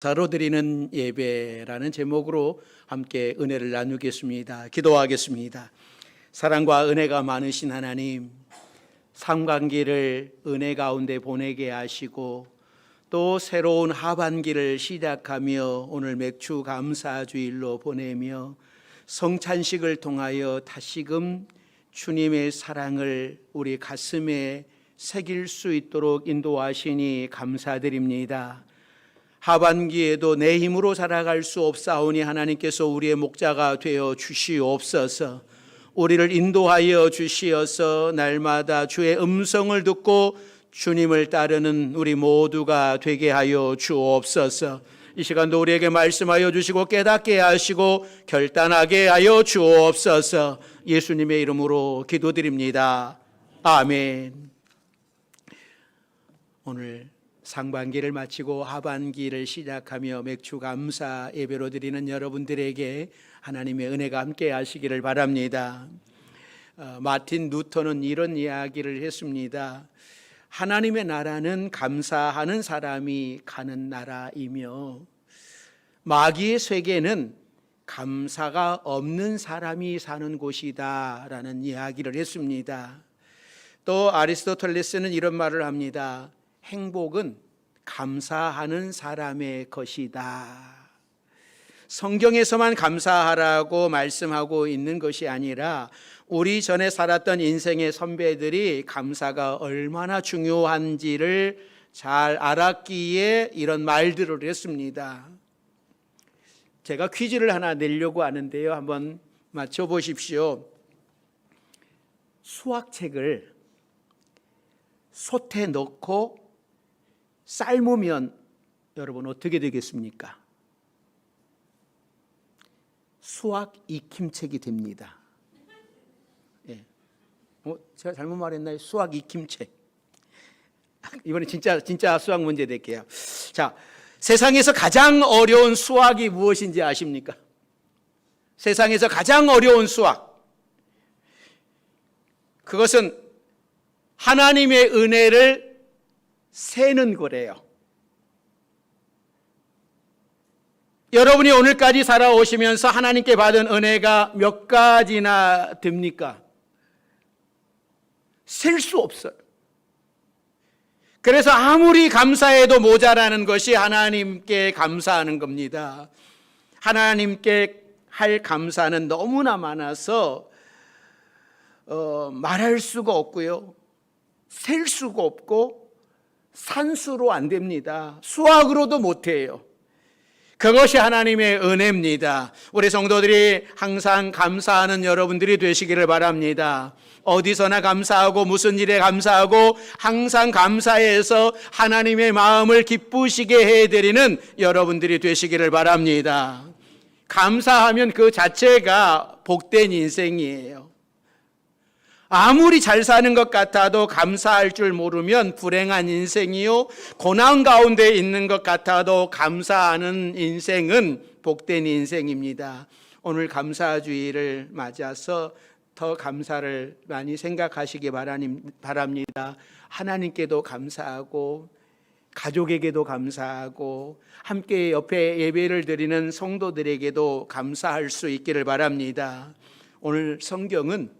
감사로 드리는 예배라는 제목으로 함께 은혜를 나누겠습니다. 기도하겠습니다. 사랑과 은혜가 많으신 하나님, 상반기를 은혜 가운데 보내게 하시고 또 새로운 하반기를 시작하며 오늘 맥주 감사주일로 보내며 성찬식을 통하여 다시금 주님의 사랑을 우리 가슴에 새길 수 있도록 인도하시니 감사드립니다. 하반기에도 내 힘으로 살아갈 수 없사오니 하나님께서 우리의 목자가 되어 주시옵소서. 우리를 인도하여 주시어서 날마다 주의 음성을 듣고 주님을 따르는 우리 모두가 되게 하여 주옵소서. 이 시간도 우리에게 말씀하여 주시고 깨닫게 하시고 결단하게 하여 주옵소서. 예수님의 이름으로 기도드립니다. 아멘. 오늘 상반기를 마치고 하반기를 시작하며 맥주 감사 예배로 드리는 여러분들에게 하나님의 은혜가 함께 하시기를 바랍니다. 마틴 루터는 이런 이야기를 했습니다. 하나님의 나라는 감사하는 사람이 가는 나라이며 마귀의 세계는 감사가 없는 사람이 사는 곳이다 라는 이야기를 했습니다. 또 아리스토텔레스는 이런 말을 합니다. 행복은 감사하는 사람의 것이다. 성경에서만 감사하라고 말씀하고 있는 것이 아니라 우리 전에 살았던 인생의 선배들이 감사가 얼마나 중요한지를 잘 알았기에 이런 말들을 했습니다. 제가 퀴즈를 하나 내려고 하는데요. 한번 맞춰보십시오. 수학책을 솥에 넣고 삶으면 여러분 어떻게 되겠습니까? 수학 익힘책이 됩니다. 예. 제가 잘못 말했나요? 수학 익힘책. 이번에 진짜 수학 문제 낼게요. 자, 세상에서 가장 어려운 수학이 무엇인지 아십니까? 세상에서 가장 어려운 수학. 그것은 하나님의 은혜를 세는 거래요. 여러분이 오늘까지 살아오시면서 하나님께 받은 은혜가 몇 가지나 됩니까? 셀 수 없어요. 그래서 아무리 감사해도 모자라는 것이 하나님께 감사하는 겁니다. 하나님께 할 감사는 너무나 많아서 말할 수가 없고요. 셀 수가 없고 산수로 안 됩니다. 수학으로도 못해요. 그것이 하나님의 은혜입니다. 우리 성도들이 항상 감사하는 여러분들이 되시기를 바랍니다. 어디서나 감사하고 무슨 일에 감사하고 항상 감사해서 하나님의 마음을 기쁘시게 해드리는 여러분들이 되시기를 바랍니다. 감사하면 그 자체가 복된 인생이에요. 아무리 잘 사는 것 같아도 감사할 줄 모르면 불행한 인생이요, 고난 가운데 있는 것 같아도 감사하는 인생은 복된 인생입니다. 오늘 감사주의를 맞아서 더 감사를 많이 생각하시기 바랍니다. 하나님께도 감사하고 가족에게도 감사하고 함께 옆에 예배를 드리는 성도들에게도 감사할 수 있기를 바랍니다. 오늘 성경은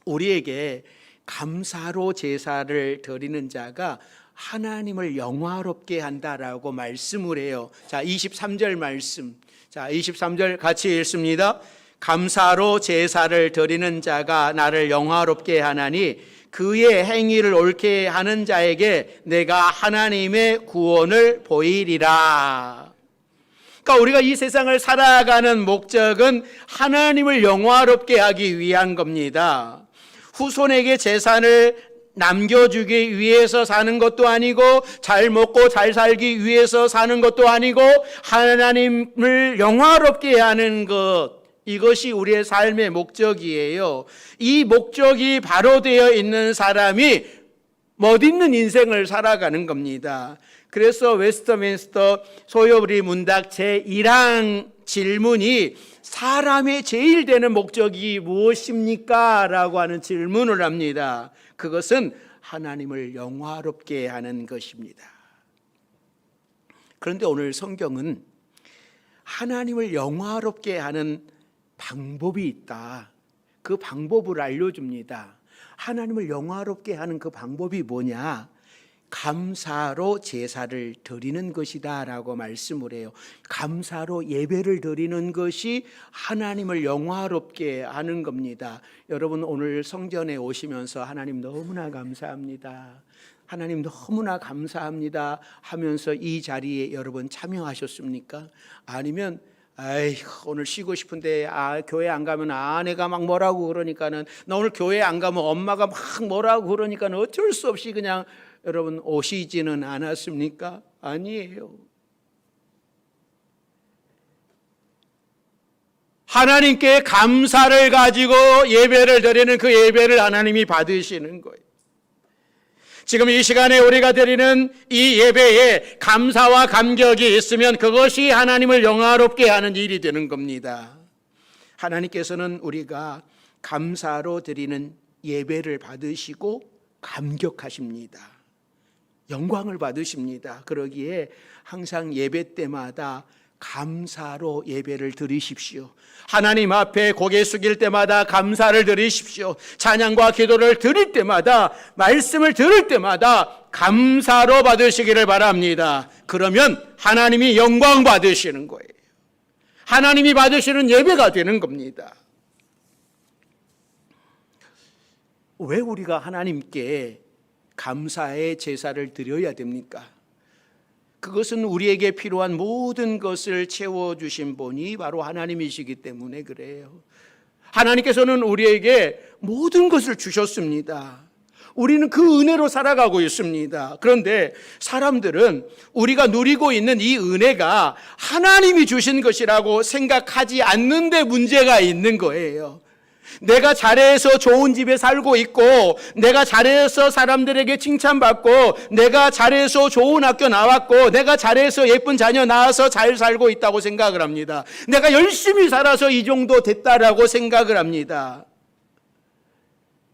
우리에게 감사로 제사를 드리는 자가 하나님을 영화롭게 한다라고 말씀을 해요. 자, 23절 말씀. 자, 23절 같이 읽습니다. 감사로 제사를 드리는 자가 나를 영화롭게 하나니 그의 행위를 옳게 하는 자에게 내가 하나님의 구원을 보이리라. 그러니까 우리가 이 세상을 살아가는 목적은 하나님을 영화롭게 하기 위한 겁니다. 후손에게 재산을 남겨주기 위해서 사는 것도 아니고 잘 먹고 잘 살기 위해서 사는 것도 아니고 하나님을 영화롭게 하는 것, 이것이 우리의 삶의 목적이에요. 이 목적이 바로 되어 있는 사람이 멋있는 인생을 살아가는 겁니다. 그래서 웨스트민스터 소요리 문답 제1항 질문이 사람의 제일 되는 목적이 무엇입니까? 라고 하는 질문을 합니다. 그것은 하나님을 영화롭게 하는 것입니다. 그런데 오늘 성경은 하나님을 영화롭게 하는 방법이 있다. 그 방법을 알려줍니다. 하나님을 영화롭게 하는 그 방법이 뭐냐? 감사로 제사를 드리는 것이다 라고 말씀을 해요. 감사로 예배를 드리는 것이 하나님을 영화롭게 하는 겁니다. 여러분, 오늘 성전에 오시면서 하나님 너무나 감사합니다, 하나님 너무나 감사합니다 하면서 이 자리에 여러분 참여하셨습니까? 아니면 오늘 쉬고 싶은데 교회 안 가면 아내가 막 뭐라고 그러니까는, 나 오늘 교회 안 가면 엄마가 막 뭐라고 그러니까는 어쩔 수 없이 그냥 여러분 오시지는 않았습니까? 아니에요. 하나님께 감사를 가지고 예배를 드리는 그 예배를 하나님이 받으시는 거예요. 지금 이 시간에 우리가 드리는 이 예배에 감사와 감격이 있으면 그것이 하나님을 영화롭게 하는 일이 되는 겁니다. 하나님께서는 우리가 감사로 드리는 예배를 받으시고 감격하십니다. 영광을 받으십니다. 그러기에 항상 예배 때마다 감사로 예배를 드리십시오. 하나님 앞에 고개 숙일 때마다 감사를 드리십시오. 찬양과 기도를 드릴 때마다, 말씀을 들을 때마다 감사로 받으시기를 바랍니다. 그러면 하나님이 영광 받으시는 거예요. 하나님이 받으시는 예배가 되는 겁니다. 왜 우리가 하나님께 감사의 제사를 드려야 됩니까? 그것은 우리에게 필요한 모든 것을 채워주신 분이 바로 하나님이시기 때문에 그래요. 하나님께서는 우리에게 모든 것을 주셨습니다. 우리는 그 은혜로 살아가고 있습니다. 그런데 사람들은 우리가 누리고 있는 이 은혜가 하나님이 주신 것이라고 생각하지 않는 데 문제가 있는 거예요. 내가 잘해서 좋은 집에 살고 있고, 내가 잘해서 사람들에게 칭찬받고, 내가 잘해서 좋은 학교 나왔고, 내가 잘해서 예쁜 자녀 낳아서 잘 살고 있다고 생각을 합니다. 내가 열심히 살아서 이 정도 됐다라고 생각을 합니다.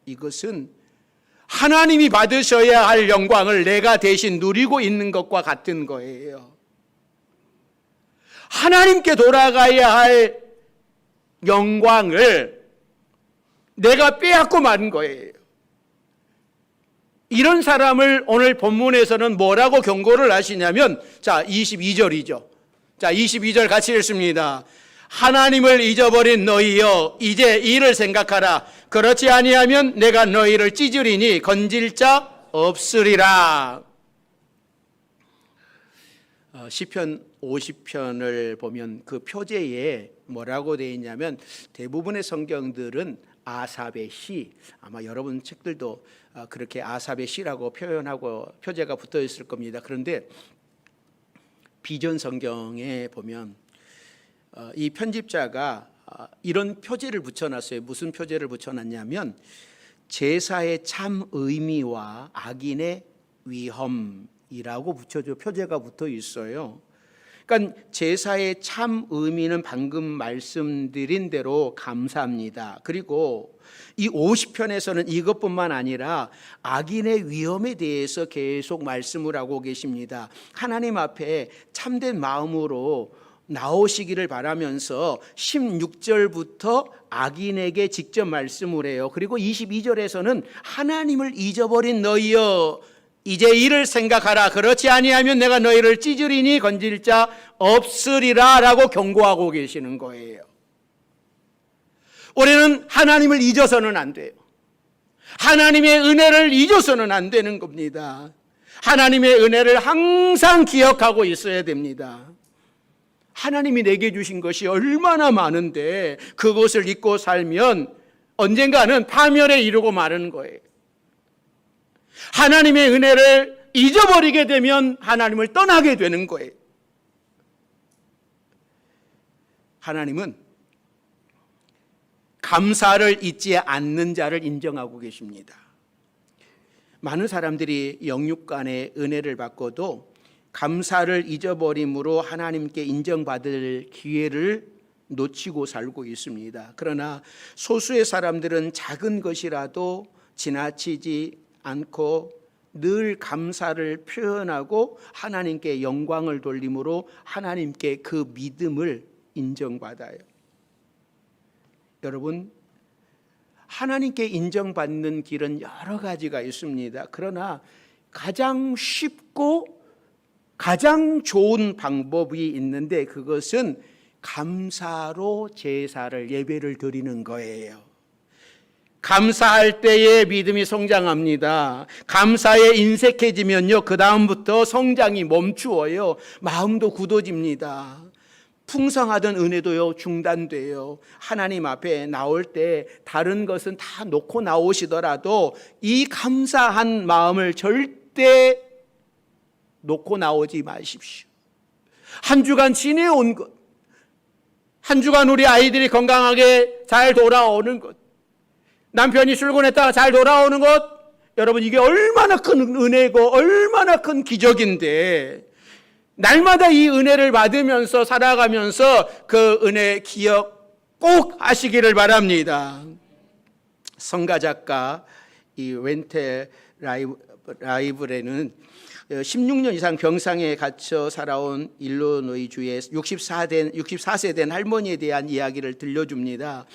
이것은 하나님이 받으셔야 할 영광을 내가 대신 누리고 있는 것과 같은 거예요. 하나님께 돌아가야 할 영광을 내가 빼앗고 만 거예요. 이런 사람을 오늘 본문에서는 뭐라고 경고를 하시냐면, 22절이죠. 22절 같이 읽습니다. 하나님을 잊어버린 너희여, 이제 이를 생각하라. 그렇지 아니하면 내가 너희를 찢으리니 건질 자 없으리라. 시편 50편을 보면 그 표제에 뭐라고 되어 있냐면, 대부분의 성경들은 아삽의 시, 아마 여러분 책들도 그렇게 아삽의 시라고 표현하고 표제가 붙어 있을 겁니다. 그런데 비전 성경에 보면 이 편집자가 이런 표제를 붙여놨어요. 무슨 표제를 붙여놨냐면, 제사의 참 의미와 악인의 위험이라고 표제가 붙어 있어요. 그러니까 제사의 참 의미는 방금 말씀드린 대로 감사합니다. 그리고 이 50편에서는 이것뿐만 아니라 악인의 위험에 대해서 계속 말씀을 하고 계십니다. 하나님 앞에 참된 마음으로 나오시기를 바라면서 16절부터 악인에게 직접 말씀을 해요. 그리고 22절에서는 하나님을 잊어버린 너희여, 이제 이를 생각하라. 그렇지 아니하면 내가 너희를 찢으리니 건질 자 없으리라 라고 경고하고 계시는 거예요. 우리는 하나님을 잊어서는 안 돼요. 하나님의 은혜를 잊어서는 안 되는 겁니다. 하나님의 은혜를 항상 기억하고 있어야 됩니다. 하나님이 내게 주신 것이 얼마나 많은데 그것을 잊고 살면 언젠가는 파멸에 이르고 마는 거예요. 하나님의 은혜를 잊어버리게 되면 하나님을 떠나게 되는 거예요. 하나님은 감사를 잊지 않는 자를 인정하고 계십니다. 많은 사람들이 영육간의 은혜를 받고도 감사를 잊어버림으로 하나님께 인정받을 기회를 놓치고 살고 있습니다. 그러나 소수의 사람들은 작은 것이라도 지나치지 않고 늘 감사를 표현하고 하나님께 영광을 돌림으로 하나님께 그 믿음을 인정받아요. 여러분, 하나님께 인정받는 길은 여러 가지가 있습니다. 그러나 가장 쉽고 가장 좋은 방법이 있는데 그것은 감사로 제사를 예배를 드리는 거예요. 감사할 때에 믿음이 성장합니다. 감사에 인색해지면요, 그 다음부터 성장이 멈추어요. 마음도 굳어집니다. 풍성하던 은혜도요 중단돼요. 하나님 앞에 나올 때 다른 것은 다 놓고 나오시더라도 이 감사한 마음을 절대 놓고 나오지 마십시오. 한 주간 지내온 것, 한 주간 우리 아이들이 건강하게 잘 돌아오는 것, 남편이 출근했다가 잘 돌아오는 것, 여러분 이게 얼마나 큰 은혜고 얼마나 큰 기적인데 날마다 이 은혜를 받으면서 살아가면서 그 은혜 기억 꼭 하시기를 바랍니다. 성가작가 이 웬테 라이브레는 16년 이상 병상에 갇혀 살아온 일리노이주의 64세 된 할머니에 대한 이야기를 들려줍니다.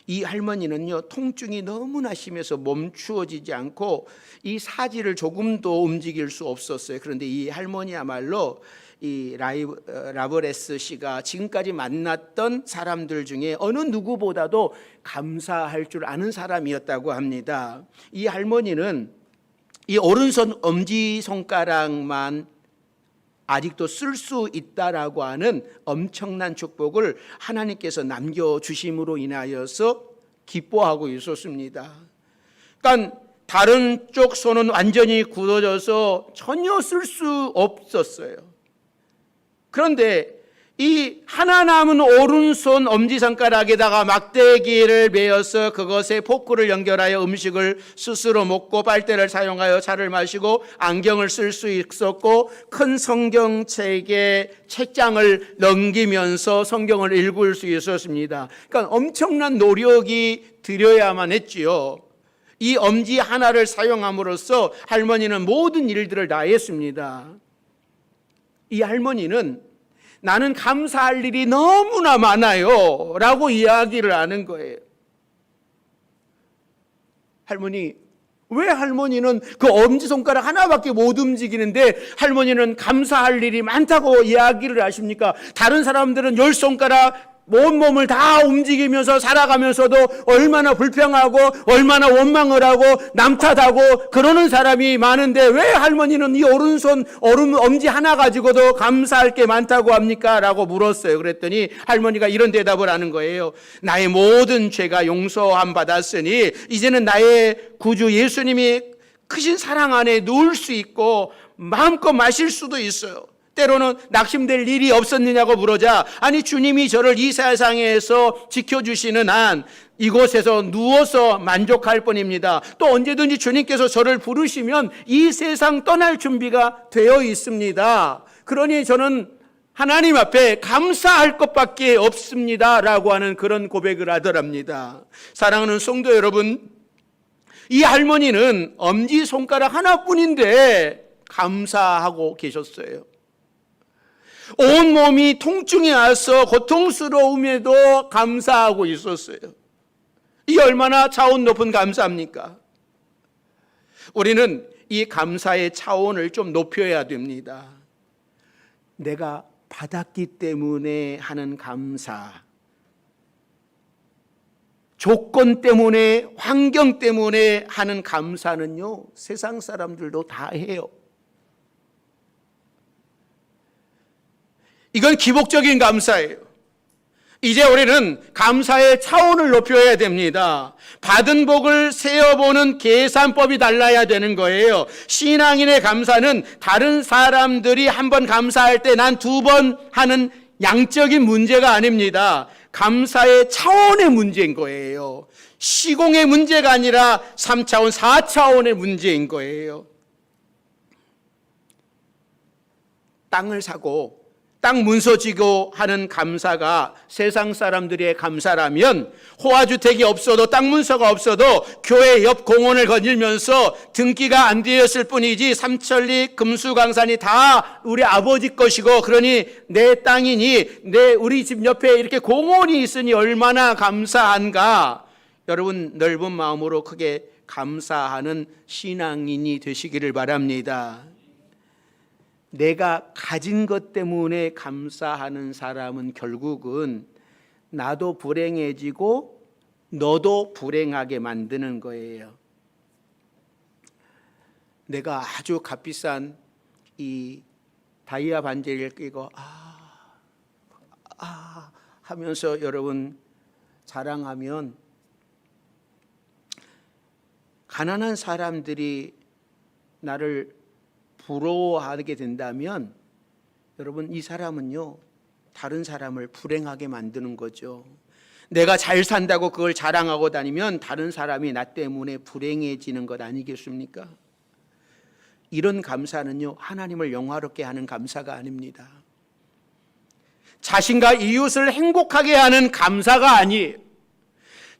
이 할머니는요, 통증이 너무나 심해서 멈추어지지 않고 이 사지를 조금도 움직일 수 없었어요. 그런데 이 할머니야말로 이 라브레스 씨가 지금까지 만났던 사람들 중에 어느 누구보다도 감사할 줄 아는 사람이었다고 합니다. 이 할머니는 이 오른손 엄지손가락만 아직도 쓸 수 있다라고 하는 엄청난 축복을 하나님께서 남겨주심으로 인하여서 기뻐하고 있었습니다. 그러니까 다른 쪽 손은 완전히 굳어져서 전혀 쓸 수 없었어요. 그런데 이 하나 남은 오른손 엄지손가락에다가 막대기를 메어서 그것에 포크를 연결하여 음식을 스스로 먹고 빨대를 사용하여 차를 마시고 안경을 쓸 수 있었고 큰 성경책에 책장을 넘기면서 성경을 읽을 수 있었습니다. 그러니까 엄청난 노력이 들여야만 했지요. 이 엄지 하나를 사용함으로써 할머니는 모든 일들을 다 했습니다. 이 할머니는 나는 감사할 일이 너무나 많아요 라고 이야기를 하는 거예요. 할머니, 왜 할머니는 그 엄지손가락 하나밖에 못 움직이는데 할머니는 감사할 일이 많다고 이야기를 하십니까? 다른 사람들은 10손가락 온몸을 다 움직이면서 살아가면서도 얼마나 불평하고 얼마나 원망을 하고 남탓하고 그러는 사람이 많은데 왜 할머니는 이 오른손 엄지 하나 가지고도 감사할 게 많다고 합니까? 라고 물었어요. 그랬더니 할머니가 이런 대답을 하는 거예요. 나의 모든 죄가 용서함 받았으니 이제는 나의 구주 예수님이 크신 사랑 안에 누울 수 있고 마음껏 마실 수도 있어요. 때로는 낙심될 일이 없었느냐고 물으자 아니 주님이 저를 이 세상에서 지켜주시는 한 이곳에서 누워서 만족할 뿐입니다. 또 언제든지 주님께서 저를 부르시면 이 세상 떠날 준비가 되어 있습니다. 그러니 저는 하나님 앞에 감사할 것밖에 없습니다 라고 하는 그런 고백을 하더랍니다. 사랑하는 성도 여러분, 이 할머니는 엄지손가락 하나뿐인데 감사하고 계셨어요. 온몸이 통증이 와서 고통스러움에도 감사하고 있었어요. 이게 얼마나 차원 높은 감사입니까? 우리는 이 감사의 차원을 좀 높여야 됩니다. 내가 받았기 때문에 하는 감사, 조건 때문에, 환경 때문에 하는 감사는요, 세상 사람들도 다 해요. 이건 기복적인 감사예요. 이제 우리는 감사의 차원을 높여야 됩니다. 받은 복을 세어보는 계산법이 달라야 되는 거예요. 신앙인의 감사는 다른 사람들이 한 번 감사할 때 난 2번 하는 양적인 문제가 아닙니다. 감사의 차원의 문제인 거예요. 시공의 문제가 아니라 3차원, 4차원의 문제인 거예요. 땅을 사고 땅 문서 지고 하는 감사가 세상 사람들의 감사라면, 호화주택이 없어도 땅 문서가 없어도 교회 옆 공원을 거닐면서 등기가 안 되었을 뿐이지 삼천리 금수강산이 다 우리 아버지 것이고 그러니 내 땅이니 우리 집 옆에 이렇게 공원이 있으니 얼마나 감사한가. 여러분, 넓은 마음으로 크게 감사하는 신앙인이 되시기를 바랍니다. 내가 가진 것 때문에 감사하는 사람은 결국은 나도 불행해지고 너도 불행하게 만드는 거예요. 내가 아주 값비싼 이 다이아 반지를 끼고 하면서 여러분 자랑하면, 가난한 사람들이 나를 부러워하게 된다면 여러분, 이 사람은요 다른 사람을 불행하게 만드는 거죠. 내가 잘 산다고 그걸 자랑하고 다니면 다른 사람이 나 때문에 불행해지는 것 아니겠습니까? 이런 감사는요 하나님을 영화롭게 하는 감사가 아닙니다. 자신과 이웃을 행복하게 하는 감사가 아니에요.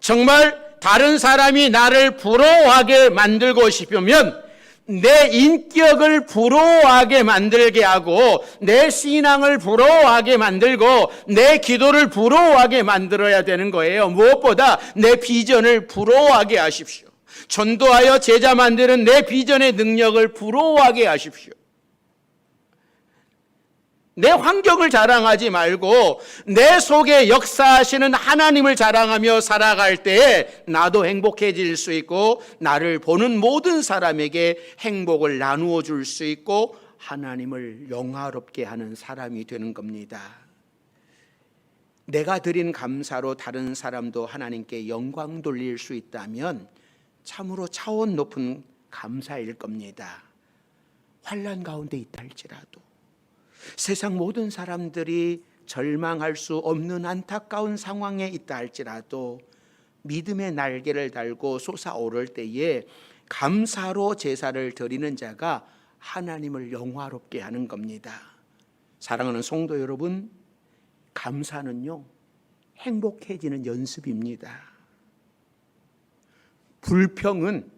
정말 다른 사람이 나를 부러워하게 만들고 싶으면 내 인격을 부러워하게 만들게 하고 내 신앙을 부러워하게 만들고 내 기도를 부러워하게 만들어야 되는 거예요. 무엇보다 내 비전을 부러워하게 하십시오. 전도하여 제자 만드는 내 비전의 능력을 부러워하게 하십시오. 내 환경을 자랑하지 말고 내 속에 역사하시는 하나님을 자랑하며 살아갈 때에 나도 행복해질 수 있고 나를 보는 모든 사람에게 행복을 나누어 줄 수 있고 하나님을 영화롭게 하는 사람이 되는 겁니다. 내가 드린 감사로 다른 사람도 하나님께 영광 돌릴 수 있다면 참으로 차원 높은 감사일 겁니다. 환난 가운데 있다 할지라도, 세상 모든 사람들이 절망할 수 없는 안타까운 상황에 있다 할지라도 믿음의 날개를 달고 솟아오를 때에 감사로 제사를 드리는 자가 하나님을 영화롭게 하는 겁니다. 사랑하는 성도 여러분, 감사는요 행복해지는 연습입니다. 불평은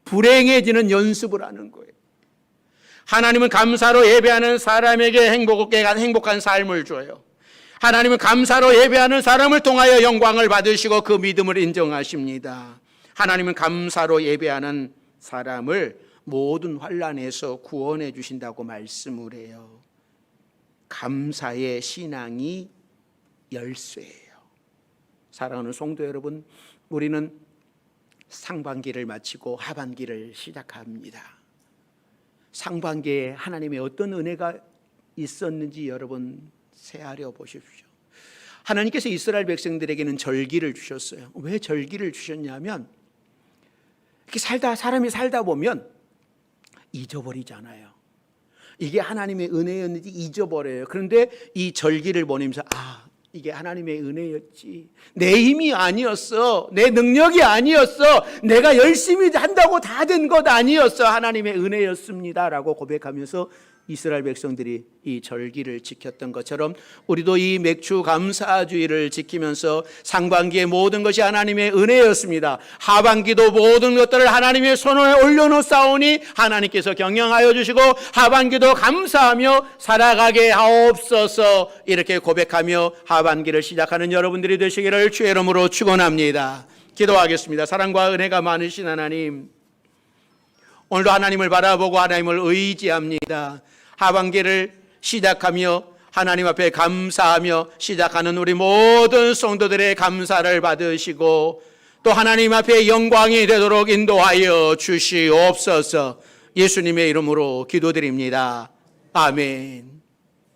불행해지는 연습을 하는 거예요. 하나님은 감사로 예배하는 사람에게 행복한 삶을 줘요. 하나님은 감사로 예배하는 사람을 통하여 영광을 받으시고 그 믿음을 인정하십니다. 하나님은 감사로 예배하는 사람을 모든 환난에서 구원해 주신다고 말씀을 해요. 감사의 신앙이 열쇠예요. 사랑하는 성도 여러분, 우리는 상반기를 마치고 하반기를 시작합니다. 상반기에 하나님의 어떤 은혜가 있었는지 여러분 새하려 보십시오. 하나님께서 이스라엘 백성들에게는 절기를 주셨어요. 왜 절기를 주셨냐면 이렇게 사람이 살다 보면 잊어버리잖아요. 이게 하나님의 은혜였는지 잊어버려요. 그런데 이 절기를 보내면서 이게 하나님의 은혜였지, 내 힘이 아니었어, 내 능력이 아니었어, 내가 열심히 한다고 다 된 것 아니었어, 하나님의 은혜였습니다 라고 고백하면서 이스라엘 백성들이 이 절기를 지켰던 것처럼 우리도 이 맥주 감사주의를 지키면서 상반기의 모든 것이 하나님의 은혜였습니다. 하반기도 모든 것들을 하나님의 손에 올려놓사오니 하나님께서 경영하여 주시고 하반기도 감사하며 살아가게 하옵소서, 이렇게 고백하며 하반기를 시작하는 여러분들이 되시기를 주의 이름으로 축원합니다. 기도하겠습니다. 사랑과 은혜가 많으신 하나님, 오늘도 하나님을 바라보고 하나님을 의지합니다. 하반기를 시작하며 하나님 앞에 감사하며 시작하는 우리 모든 성도들의 감사를 받으시고 또 하나님 앞에 영광이 되도록 인도하여 주시옵소서. 예수님의 이름으로 기도드립니다. 아멘.